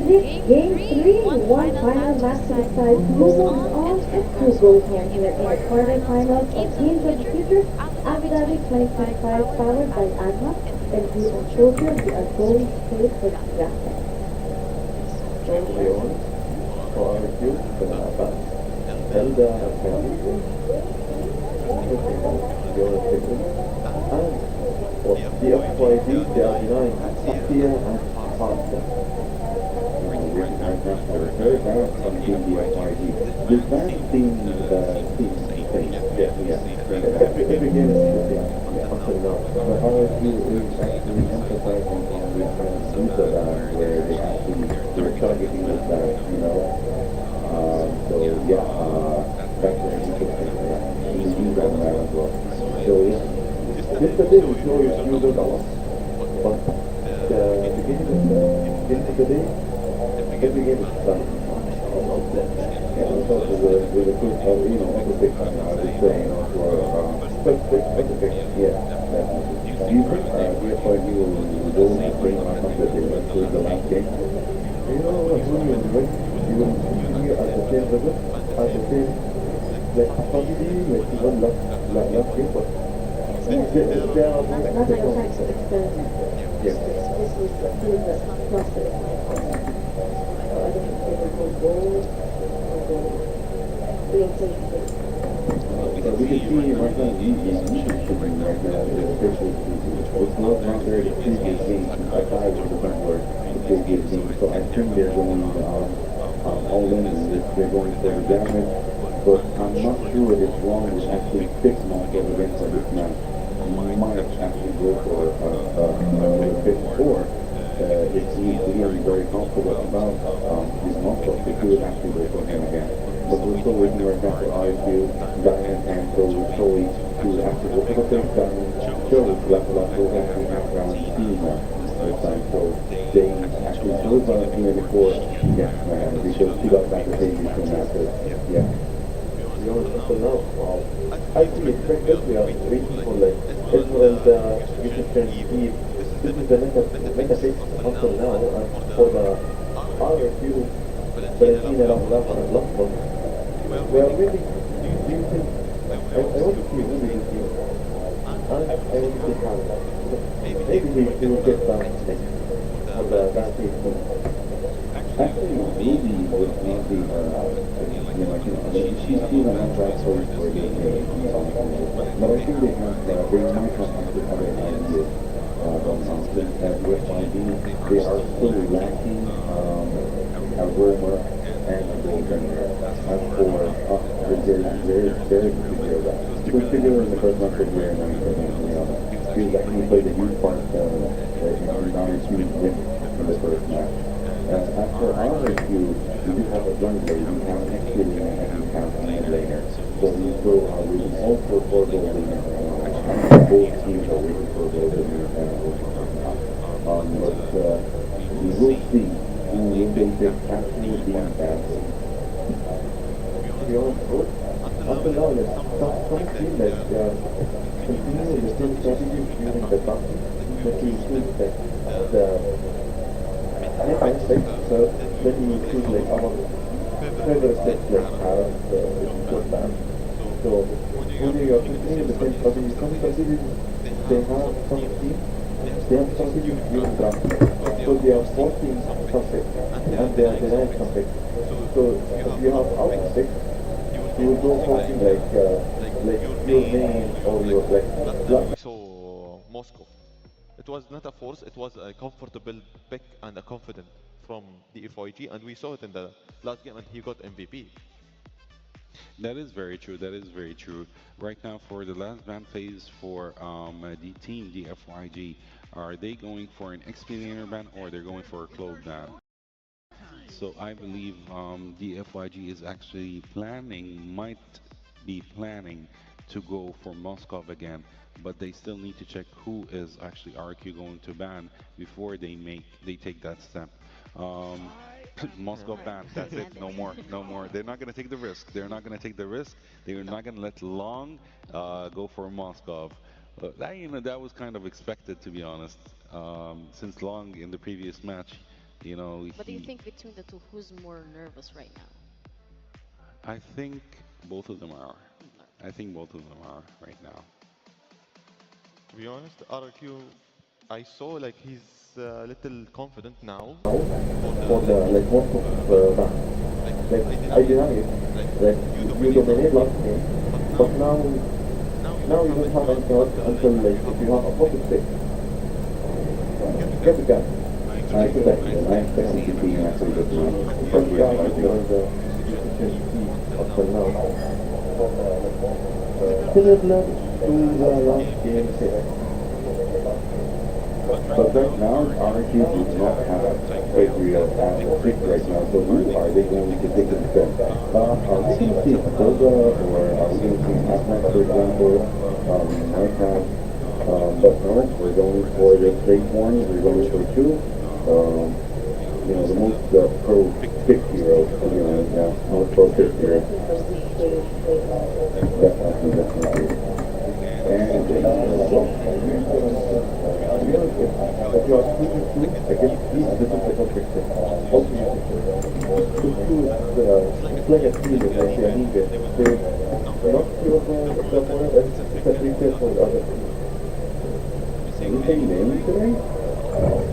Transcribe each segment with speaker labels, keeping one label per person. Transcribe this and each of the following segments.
Speaker 1: Game 3, one final match to decide who moves on and who goes home here in the quarterfinals of Games of the Future Abu Dhabi 2025 powered by AGMA and View and Soldier. We are going straight for the draft.
Speaker 2: Champion for Rrq Vs and for Dfyg, Dfyg, Sophia and Pasta. Recognize that for the third round from Team Dfyg. Does that seem team thing? Every game is until now. But Rrq is actually emphasizing on this kind of super where they actually they're targeting this so yeah, that's very interesting. You use that now as well. So yeah, this a bit is no use a lot, but the beginning of the day, every game is fun. Yeah, it's also with a good, it's a big fan. I would say, for it's a big, yeah, definitely. Do you think DFYG will go and bring on something that they went through the last game? When you win, you will be at the same level, at the same, like, probably, like, even last game, but they are
Speaker 1: Not like a type of experiment.
Speaker 2: yes.
Speaker 1: This was the process. So I don't think they will go doing things.
Speaker 2: So we can see right now the shipping right now is officially it's not very the previous game. I thought it was the previous game. So I think they're going all in and they're going for the damage. But I'm not sure if Ron will actually fix Moscow against for this match. He might actually go for a fix or if he's feeling very comfortable about his Moscow, he could actually go for him again. But we're still waiting right now for Rrq, Diamond, and Chloe to actually go for the fix. Diamond chose left will actually have round team this time. So they actually chose on a team before against man because he got back the same between after. Yeah. You know, so now, I see it especially are waiting for like Israel you can see this is the meta fix until now for the Rrq 17 and last one. We are really do you think I want to see really this year. I want to see how maybe he will get back for the back team. Actually, maybe with maybe she's seen a contract for the but I think they might have actually other ideas with YD. They are still lacking a rumor and a goaltender. As for very good that. Considering the first match of the year, he actually played a huge part in Rrq win in the first match. As for Rrq, we do have a young lady, we have an ex-leader, and we have a mid-laner. So we will also for goal laner. Both teams are waiting for a goal laner. But we will see who will take this actually being bad. To be honest, up and down, some team that continue with the same strategy using the button, but you choose the so then you choose like our further steps like carrot, good band. So when you are continuing the same strategy, some strategies they have some teams, they have strategies using draft. So they are forcing something and they are denying something. So if you have out six, you will go something like your name or your like.
Speaker 3: We saw Moscow. It was not a force, it was a comfortable pick and a confident from the FYG, and we saw it in the last game, and he got MVP.
Speaker 4: That is very true. That is very true. Right now, for the last ban phase for the team, the FYG, are they going for an explainer ban or they're going for a clove ban? So I believe the FYG is actually planning, might be planning to go for Moskov again, but they still need to check who is actually Rrq going to ban before they take that step. Um, Moskov ban. That's it. No more. No more. They're not going to take the risk. They're not going to take the risk. They're not going to let Long go for Moskov. That was kind of expected, to be honest. Since Long in the previous match, You know,
Speaker 5: But do you think between the two, who's more nervous right now?
Speaker 4: I think both of them are. I think both of them are right now.
Speaker 3: To be honest, RRQ, I saw like he's a little confident now for
Speaker 2: For
Speaker 3: the
Speaker 2: the, like, most of the,
Speaker 3: like
Speaker 2: like,
Speaker 3: I
Speaker 2: I
Speaker 3: deny it.
Speaker 2: deny it,
Speaker 3: Like
Speaker 2: that
Speaker 3: you
Speaker 2: you
Speaker 3: dominate
Speaker 2: dominate
Speaker 3: last
Speaker 2: last
Speaker 3: game,
Speaker 2: game,
Speaker 3: but
Speaker 2: but
Speaker 3: now
Speaker 2: now
Speaker 3: you
Speaker 2: you
Speaker 3: don't
Speaker 2: don't
Speaker 3: have
Speaker 2: have
Speaker 3: anything
Speaker 2: anything
Speaker 3: else
Speaker 2: else
Speaker 3: until
Speaker 2: until,
Speaker 3: like
Speaker 2: like,
Speaker 3: if you
Speaker 2: if
Speaker 3: have
Speaker 2: you
Speaker 3: a
Speaker 2: have a
Speaker 3: focus
Speaker 2: focus
Speaker 3: stick,
Speaker 2: stick,
Speaker 3: get
Speaker 2: get
Speaker 3: the
Speaker 2: the
Speaker 3: gun.
Speaker 2: gun.
Speaker 3: I expect
Speaker 2: And I expect him to be actually good tonight. First guy who's going to decision up to now. Similar to the last game six. But right now, RRQ does not have Rrq as a pick right now, so who are they going to take instead? Are we going to see Koga, or are we going to see Atlas, for example? Might have, but no, we're going for the straight one, we're going for two. You know, the most pro pick hero, you know, yeah, most pro pick hero. Definitely, definitely. And well, to be honest, if you are choosing two against three, this is the perfect fit. What do you think? This two is, it's like a team, it's like a league. They're not two of the opponent, it's a three fit for the other team. Anything new today?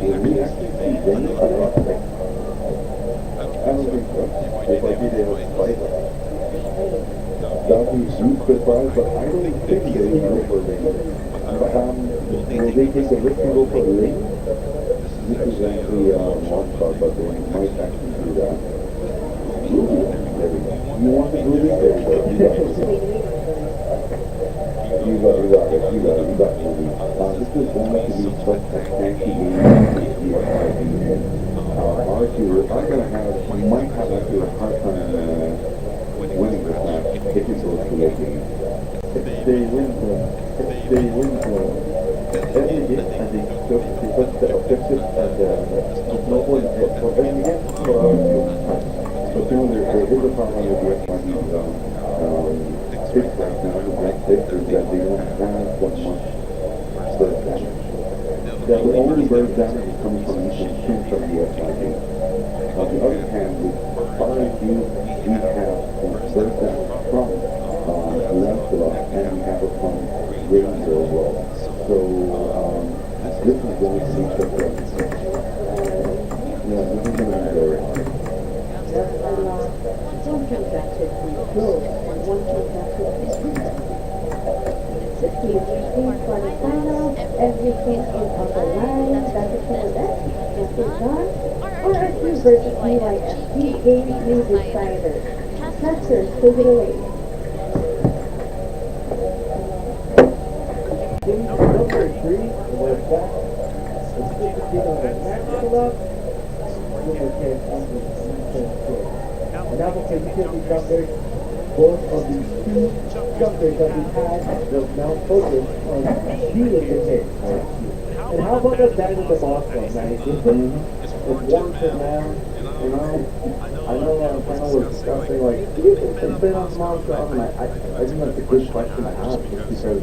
Speaker 2: Will we actually see Vinny today? Like, I don't think so. If I did, they would fight. That would be a huge surprise, but I don't think they will go for Vinny. Will they take the risk and go for Lane? This is actually a long shot, but they might actually do that. Ruby, there we go. You want the Ruby? There we go. You got Ruby. This is going to be such a tanky game against DFIG. RQ are going to have, might have actually a hard time winning this match if it goes to late game. If they win every game and they put the objective as the snowball for every game for RQ. But you know, there is a problem with DFIG's six right now, the black six, is that they don't have that much burst damage. The only burst damage comes from each skin from the FIG. On the other hand, with RIQ, we have burst damage from Lancelot, and we have it from Ranger as well. So, this is going to be just a, yeah, this is going to be very hard.
Speaker 1: One transaction control, one transaction control. Please proceed for the final. Everything is on the line. That's it for that. Just it done. RRQ versus DYFG Game 3 Decider. Testers, take it away.
Speaker 2: Game number 3 was that. It's good to see on the next club. And that was because jumpers, both of these two jumpers that we had was now focused on stealing the hit. And how about the guy with the boss one, man? It's one for now, you know? I know Panel was discussing, like, it's been a small job, and I think that's a good question to ask, just because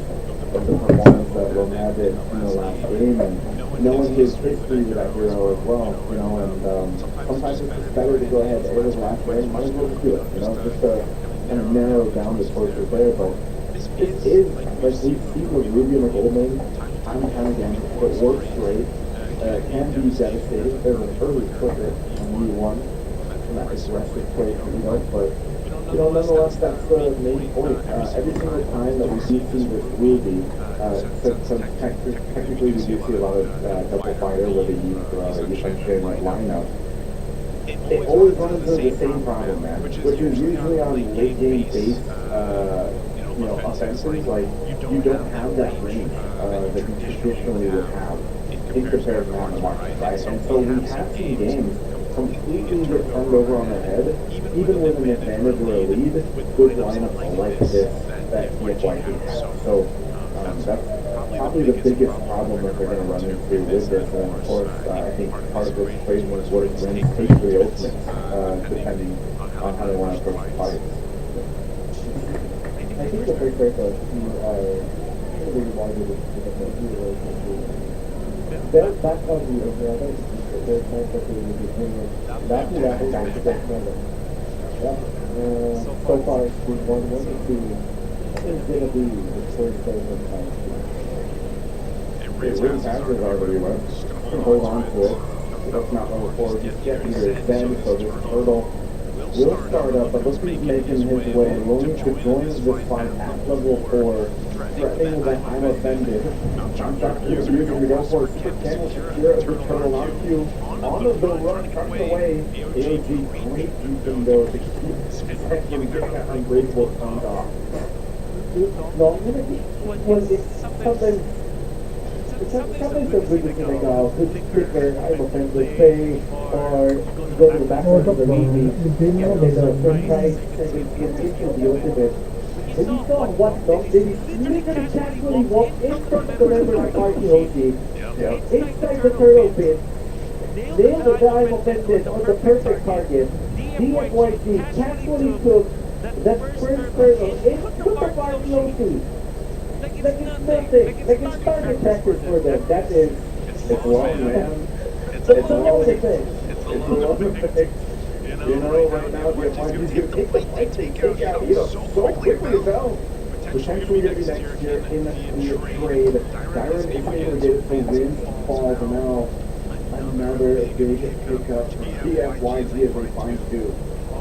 Speaker 2: of the performance that Rome had in the last game, and knowing his history with that hero as well, you know, and sometimes it's just better to go ahead and his last game, might as well just do it, you know, just to kind of narrow down the torture there, but this is, like, we see with Ruby and Goldman, time and time again, it works great, can be devastating, there's an early clicker on V1, from that aggressive play, you know, but you know, nonetheless, that's the main point. Every single time that we do see this Ruby, technically we do see a lot of double fire where they use sharing like lineup. It always runs into the same problem, man, which is usually on late game base, you know, offenses. Like you don't have that range that you traditionally would have in comparison on the market, right? And so we have seen games completely get turned over on their head, even with an advantage or a lead, with lineups like this that TFYG has. So that's probably the biggest problem that they're going to run into with this. And of course, I think part of this equation is what it wins takes for the ultimate, depending on how they want to approach the fight. I think the big break of the really wanted to that's on the overall. There's times that they will be doing it. That's the level that is just never. Yep. So far it's been 1-1 and 2. I think it's gonna be the first game of time. It really passes already well. Can hold on to it. That's not level 4. Just get either bend, so this turtle will start up, but look who's making his way. Willing to join this fight at level 4. Threatening that I'm offended. I'm back to using the go for super channel secure the turtle on cue. On the run, tucked away. AOG great using those to keep getting that unbreakable sound off.
Speaker 1: No, when it's something. Sometimes the biggest thing like could quicker, I'm offended, say, or go to the back of the meeting, and there's a surprise, and it gets into the ultimate. When you saw what though, they literally casually walk in front of the member of RTOC, inside the turtle pit, nailed the dive offended on the perfect target. DFYG casually took that first turtle in front of RTOC. Like it's nothing. Like it's target practice for them. That is,
Speaker 2: It's long, man.
Speaker 1: it's a long thing.
Speaker 2: It's a long thing. You know, right now, the opponent is going to take the fight, they take out, so quickly as hell. Potentially going to be next year in the trade. Dyron is able to get it for wins, falls, and now another big pickup from DFYG as they find two.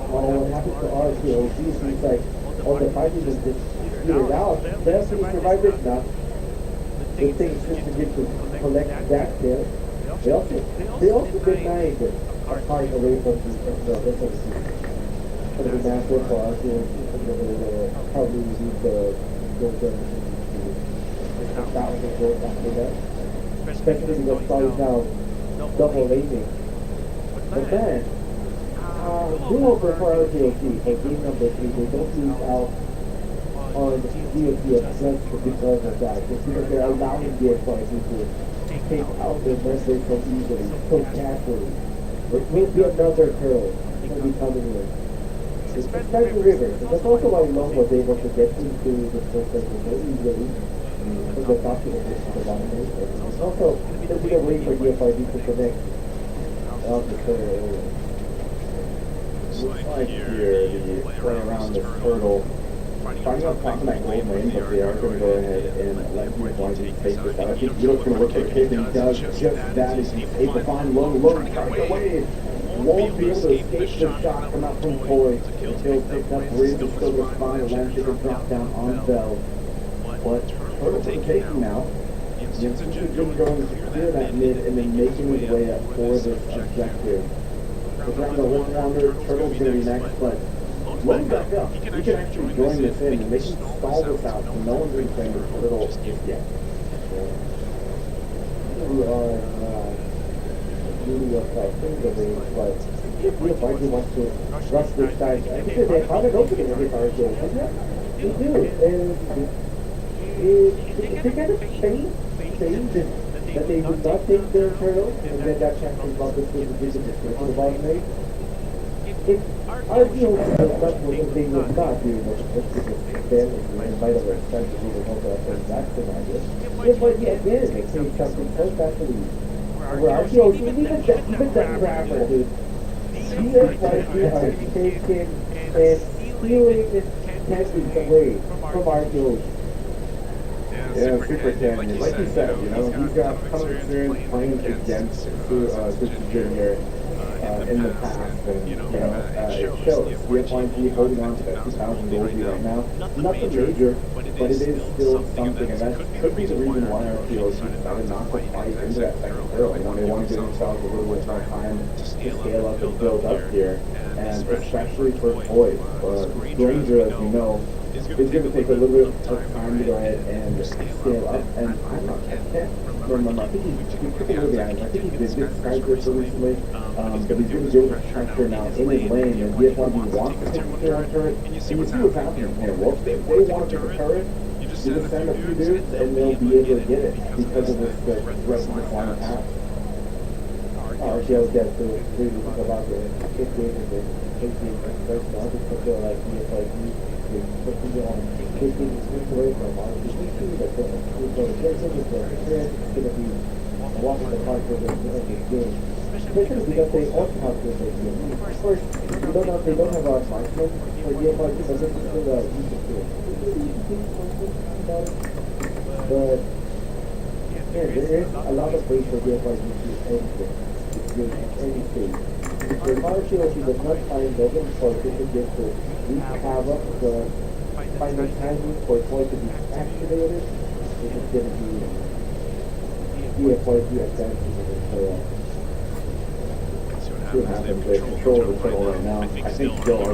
Speaker 1: Well, what happens to RTOC seems like all the fighters just figured out. Best to survive it now. The thing is just to get to collect that kill. They also denied a fight away from the SOC. For the master for RTOC, probably use the golden to 1,000 gold after that. Especially because probably now double rating. But then, do over for RTOC for game number 3. They don't lose out on the DOT just because of that. Just because they're allowing the FYC to take out their mercy so easily, so casually. It will be another curl that will be coming in. It's Sky River. So that's also why Long was able to get into the first segment so easily. From the top to the bottom. It's also going to be a way for DFID to connect out the third area.
Speaker 2: Looks like here, the play around the turtle. Starting off top of that gold lane, but they are going to go ahead and let DFYG take this out. I think Euro's going to look for the kid, and he does just that. He's able to find low, target away. Won't be able to escape the shot come out from Toy. He'll pick up Riz, he's still going to find a land to drop down on Bell. But Turtle's taking now. Jensen's going to clear that mid and then making his way up for this objective. So around the one rounder, Turtle's going to be next, but load back up. He can actually join this in and they can stall this out so no one's going to claim the Turtle just yet.
Speaker 1: We are really things of it, but if DFIG wants to rush this side, I think they have it open in every fire game, isn't it? They do. And they kind of saying that they would not take their turtle and then that chance is not this to the bottom lane. If RGO does not what they would not do, but just because then in light of their expense we would hope that there's that scenario. If but yet again they say something so specially over RGO, even that grabber, dude. DFYG are taking and stealing this candies away from RGO.
Speaker 2: Yeah, Super Canyon. Like you said, he's got a ton of experience playing against Super Junior in the past, and it shows. DFYG holding on to that 2,000 goldie right now. Nothing major, but it is still something, and that could be the reason why RPOs decided not to fight into that second hurdle. They want to give themselves a little bit more time to scale up and build up here, and especially for toys. Ranger, as you know, is going to take a little bit of time to go ahead and scale up, and I can't remember, I think he took a little bit, I think he did get Skyscraper recently, but he's going to deal with pressure now in his lane, and DFYG wants to take the turret, and you see what's happening here. Well, if they want to take the turret, you just send a few dudes, and they'll be able to get it because of this rest of the final path.
Speaker 1: RGL gets to really think about the 15 and the 18 first now, just feel like DFYG putting it on 15 swings away from RGC, that's going to be experience, it's going to be walking the park of this game.
Speaker 2: especially because they also have the safety. Of course, they don't have a marksman for DFIG, but this is still a decent tool. But yeah, there is a lot of ways for DFIG to do anything. It's good at any stage. If your fire shield does not find Logan for efficient just to wreak havoc, but finding timing for it to be activated, it is going to be DFIG advancing in it for
Speaker 6: See what happens. They have control of the turtle right now. I think still our